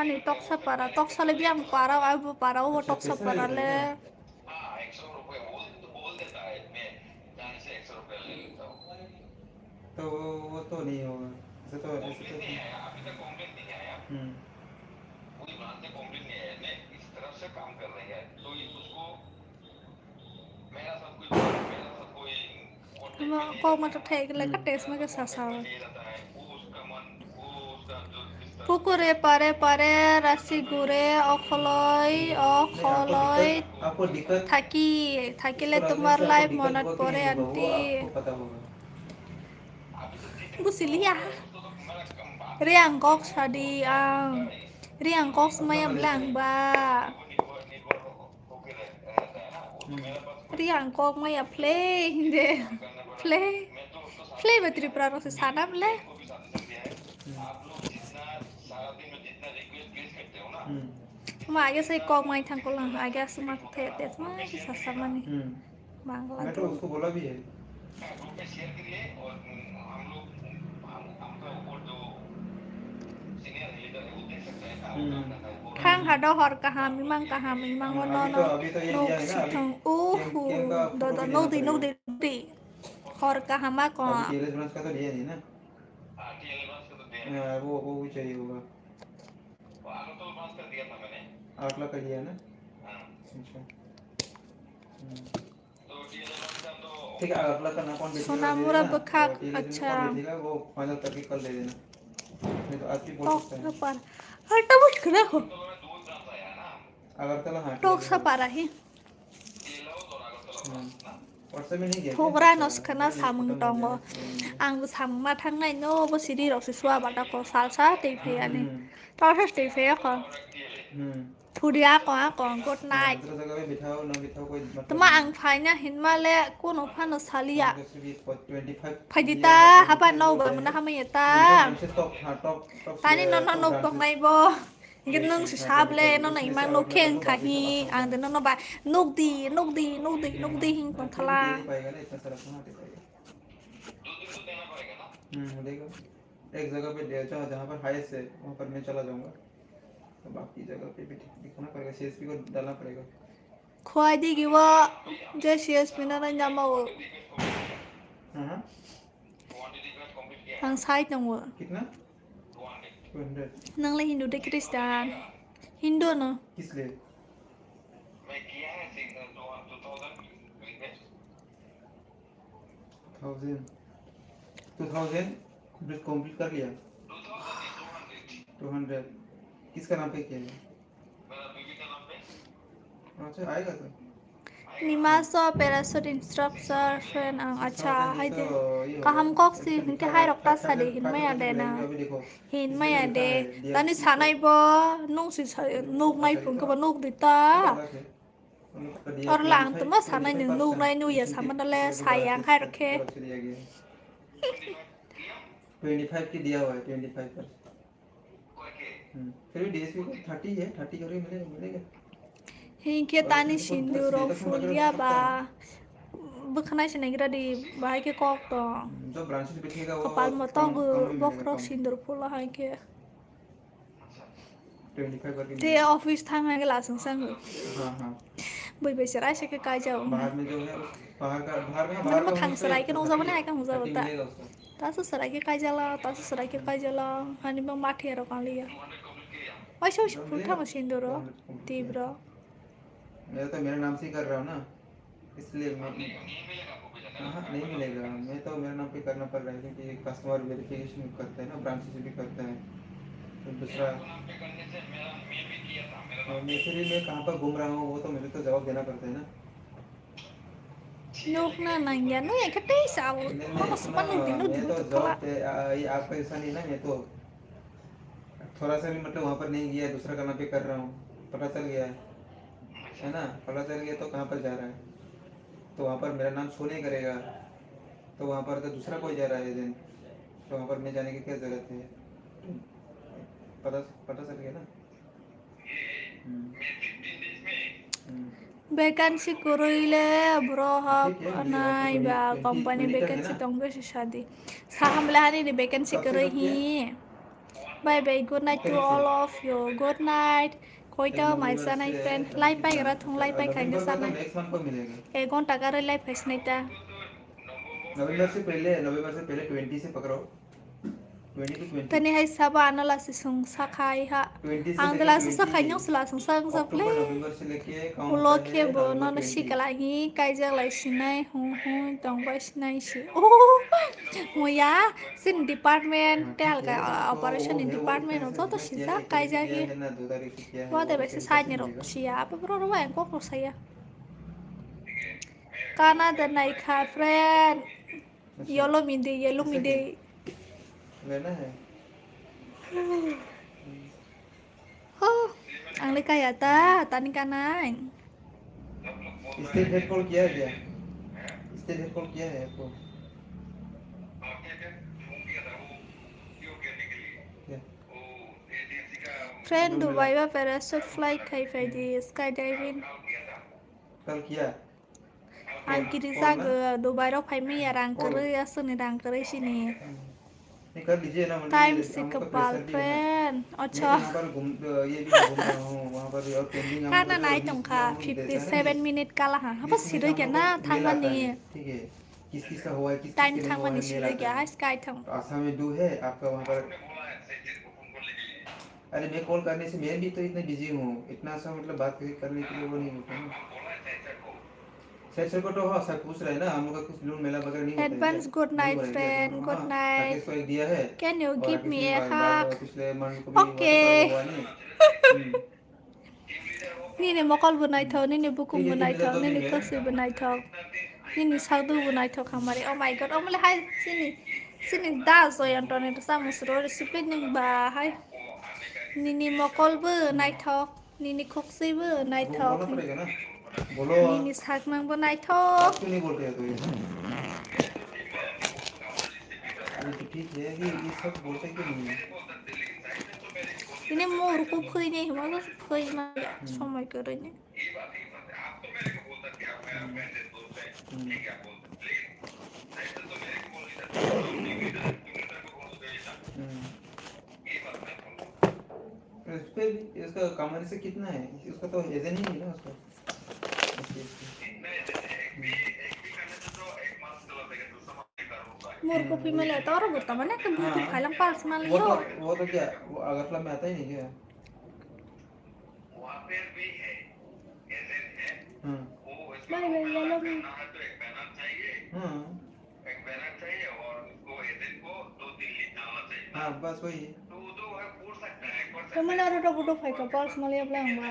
ani toksa le biang para abu para wo अच्छा toksa पैसे para लेता है le क्या हाँ 100 रुपए बोल देता है मैं जान से 100 रुपए ले लेता हूँ तो वो तो नहीं होगा ऐसे तो कॉम्प्लेन नहीं आया अभी तक कॉम्प्लेन नहीं आया पूरी ब्रांच से कॉम्प्लेन नहीं आया मैं इस तरफ से काम कर रही है तो उसको मेरा साथ कोई कांटेक्ट में नहीं ko रहता ma है to ना thek le ka test ma मेरा ke साथ sa sa कांटेक्ट में नहीं रहता है वो उसका जो जिस तरह pukure pare rasi gure okholoi आपको दिक्कत thaki le उसको लगने tumar से आपको life दिक्कत monat हुआ कि pore नहीं होगा वो anti आपको पता होगा अभी तो जितने bu silia तो मेरा कम बात riang kok sadi ang riang kok अपना maya मजे से blang ba वो निर्भर होके रहता है ना वो तो मेरे पास कोई riang kok maya play de काम करना पड़ा play मैं तो उसको साथ play में दिया betri है prano se sanam le को भी साथ में दिया है आप लोग जितना सारा दिन में जितना रिक्वेस्ट प्लेस करते हो ना ma age sai kok mai thang ko lang age sma the tes ma ki sa sa mani bangla मैं तो tu उसको बोला भी है ग्रुप में शेयर करिए और हम लोग हमका ऊपर जो सीनियर लीडर है वो देख सकते हैं ना वो काम करता है वो khang hado hor kahami mang no no अभी तो ये no दिया है ना si अभी thang केम का do फोटो do भी no देना पड़ेगा di hor kahama ko अभी टीएलएस ब्रांच का तो लिया नहीं ना टीएल ब्रांच का तो दिया वो भी चाहिए होगा वो आगे तो ब्रांच कर दिया था मैंने 8 लाख का लिया ना हाँ अच्छा तो टीएल ब्रांच का तो ठीक है अगला करना कौन बैठेगा sonamura bekhak टीएलएस में acha कौन बैठेगा वो फाइनल करके कल दे देना नहीं तो आज भी बोल tok सकते sa हैं par hata bus kena ko तो मैं दो ब्रांच आया ना अगरतला हाँ tok sa para hi TL और आगरतला ब्रांच ना व्हाट्सएप में नहीं गया thogra nos kana samung tongo ang bu samung ma thang nai no bo siri rok se swa bata ko sal sa tei phe ani to sa tei phe ko और एक TL thuria ko good night दूसरा जगह पे बिठाओ ना बिठाओ कोई मतलब tama ang phainya hinma le kono phano salia जैसे भी 25 phajita haba no ba muna hamayata top हाँ top tani no no no tong nai bo ngin nung si sable no nai mang no khen khahi ang de no ba nuk di hing tong thala दे नहीं पाएगा ना इतना सारा कहाँ दे पाएगा दो दिन तो देना पड़ेगा ना देगा एक जगह पे दे जाओ जहाँ पर हाईएस्ट है वहाँ पर मैं चला जाऊँगा तो बाकी जगह पे भी दिखाना पड़ेगा सीएसपी को डालना पड़ेगा khoi di gi wa je cs pina na nyama wo हाँ 200 रिक्वेस्ट कंप्लीट किया ang sai tong wo कितना 200 200 nang le hindu de kristan hindu no किस लिए मैं किया है 2000 रिक्वेस्ट 2000 कंप्लीट कर लिया 200 किसका नाम पे किया है मेरा बीबी का नाम पे अच्छा आएगा तो nimaso parasut instructor friend ang acha hai de तो ये होगा। kaham kok si hinke hai rok ta sa de hin mai ade na अभी देखो hin mai ade tani sanai bo nung si nuk nai phung ko nuk dita और lang तो मत साना नहीं लोग नहीं न्यू ये सामान ले सायang hai रखे 25 की दिया हुआ है 25 पर कोई के फिर भी डीएसपी को 30 है 30 करके मिलेगा hinke tani sindu ro fulia ba bukhnai sinagira di bahai ke kok to जो ब्रांच से बैठेगा वो kapal mo to gu कम में bokro मिलेगा, sindur pula hai ke 25 करके te office thang hai ke la sang sang हाँ हाँ bai bai serai se ke kai jao बाहर में जो है बाहर का मन ma thang serai ke no होने zaman से ai ka huza 30 bata मिलेगा उसको ta su serai ke kai jala hani ma mathi ro kan liya 200 complete किया वैसे वैसे फुल था मशीन दो रो तीव्र मैं तो मेरे नाम से ही कर रहा हूँ ना, इसलिए मैं नहीं मिलेगा आपको कोई जगह हाँ नहीं मिलेगा। मैं तो मेरे नाम पे करना पड़ रहा है क्योंकि कस्टमर वेरिफिकेशन करता है ना, ब्रांच से भी करता है। तो दूसरा आपको नाम पे करने से मैं भी किया था मेरा नाम मैं फिर मैं कहाँ पर घूम रहा हूँ वो तो मुझे तो जवाब देना पड़ता है ना। nhục na nàng nhà nó vậy cái tí sao nó नहीं sẽ सुना, bắt được tiếng nó मैं được तो तो जॉब पे ये आपका ऐसा नहीं ना, मैं तो थोड़ा सा भी मतलब वहाँ पर नहीं गया, दूसरा कहाँ पे कर रहा हूँ, पता चल गया है ना, पता चल गया तो कहाँ पर जा रहा है, तो वहाँ पर मेरा नाम शो नहीं करेगा, तो वहाँ पर तो दूसरा कोई जा रहा है एजेंट, तो वहाँ पर मैं जाने की क्या ज़रूरत है, पता पता चल गया ना। मैं 15 डेज में वैकेंसी करोइले ब्रो हब ठीक है, मुझे वहाँ नाइ पर बा 20 कंपनी 20 तक है वैकेंसी ना। तंग से शादी साहम लहानी रे वैकेंसी कब से करoi कब hi किया? bye bye good night to तारीख से all of you good night कोई तो माई नवंबर सा से नाइ फ्रेंड अभी लाई पाई कितना, रहा थों लाई पाई खाएंगे नवंबर सा का तो नाइ नेक्स्ट मंथ को मिलेगा। एक घंटा का रे लाई फैस नहीं था नवंबर से पहले 20 से पकड़ो, 20 to 20, तनी है सब आना ला से संग साखाई हा 20 से आंग लेके ला से 20, साखाई न्यों सला संग संग जपले अक्टूबर नवंबर से लेके काउंट उलो होता के है बो नवंबर न 20। शिकला ही काइजा लाई सिनाई हूं तंग बाई सिनाई सी ओ मुया सिन डिपार्टमेंट हाँ टेल ठीक का है, वो ऑपरेशन इन है, वो डिपार्टमेंट इतने हो तो से किया सीधा है, 1 तारीख से काइजा किया ही है ना, 2 तारीख से किया है, वो दे वो वैसे कैसे साइड कैसे ने रो मिलेगा। सिया पे ब्रो रो वाइन को सया काना द नाइ खा फ्रेंड अच्छा येलो किससे मिडे लेना है। हो आंले काया ता तानी कानाई स्टेट हेड कॉल किया है क्या, स्टेट हेड कॉल किया है आपको क्या, फ्रेंड रूम मिला दुबई में पैराशूट फ्लाइट खाई फाइदी स्काई डाइविंग कल किया आं कॉल कॉल गिरिजा ना, दुबई रो फाइ में रां कॉल करे असने रां करे सिनी नहीं कर लीजिए ना, टाइम मतलब से हमको तो कपाल प्रेशर भी है ना। फ्रेंड मैं अच्छा तो यहाँ पर ये भी घूम रहा हूँ वहाँ पर भी, और पेंडिंग हमको काना जो नाइ लिस्ट तंखा जो हम देता है ना 57 लिस्ट, मिनट काला हा हबा लिस्ट में से सिरै हम क्या लोग ना को मेल आता थांमानी है, ठीक है, किस किस का हुआ है, किस किस टाइम के नहीं हुआ थांमानी है, मेल सिरै आता क्या है। स्काई थां तो आसाम में डू है आपका वहाँ पर, अरे मैं कॉल करने से मैं भी तो इतने बिजी हूँ, इतना सा मतलब बात करने के लिए वो नहीं होता ना। सर को तो हाँ सर पूछ रहे हैं ना, हम लोग का कुछ लोन मेला वगैरह नहीं होता है क्या, एडवांस गुड नहीं नाइट हो रहा है क्या फ्रेंड गुड हाँ, राकेश को नाइट एक दिया है, कैन यू और गिव राकेश मी ने ए हग पिछले मंथ को भी हुआ ओके था, कल हुआ नहीं। Nini mokol bunai thau, nini bukum ठीक है, bunai 3000 thau, तो nini ठीक है। kosi bunai thau, nini saudu bunai thau kamari. Oh my god, omle hai sini da so yang tone ta samu sro recipe ning ba hai. Nini mokol bunai thau, nini koksi bunai वो thau, बोलना पड़ेगा ना, बोलो nini saknang bunai thau. आप क्यों नहीं बोलते हैं तो ये तो ठीक है, ये सब बोलते क्यों नहीं है। Ini mau ruku phơi nhỉ, mà nó phơi mà xong rồi cười nhỉ. इस पे भी इसका कॉमन से कितना है, उसका तो एजेंट ही नहीं ना उसका। Mur ko phi mele tawra gutta mana ke buti हाँ phailang pals वो maliyo. तो वो तो क्या वो अगरतला में आता ही नहीं क्या। हाँ Bye bye yellow me. हाँ हाँ बस वही है। Kemana ada dah butuh phai ka pals maliyo blang ba.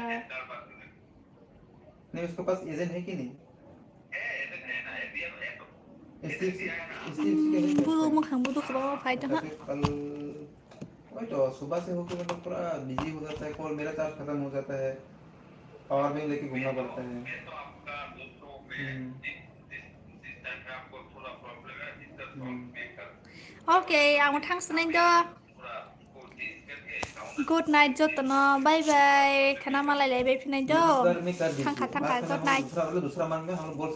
नहीं उसके पास एजेंट है कि नहीं, स्टीव के है Bu क्या mo khang butuh ka ba phai ta उसका। ha. तो कल वही तो सुबह से होकर मतलब पूरा बिजी हो जाता है, कॉल मेरा चार्ज खत्म हो जाता है, पावर बैंक लेके घूमना पड़ता है। Okay, ang thang snain do. Good night jotno. Bye bye. Khana malai lai bai phinai do. इस बार में कर Thang दीजिए, kha बात करना good हम night. दूसरा मतलब दूसरा मान में हम लोग बोल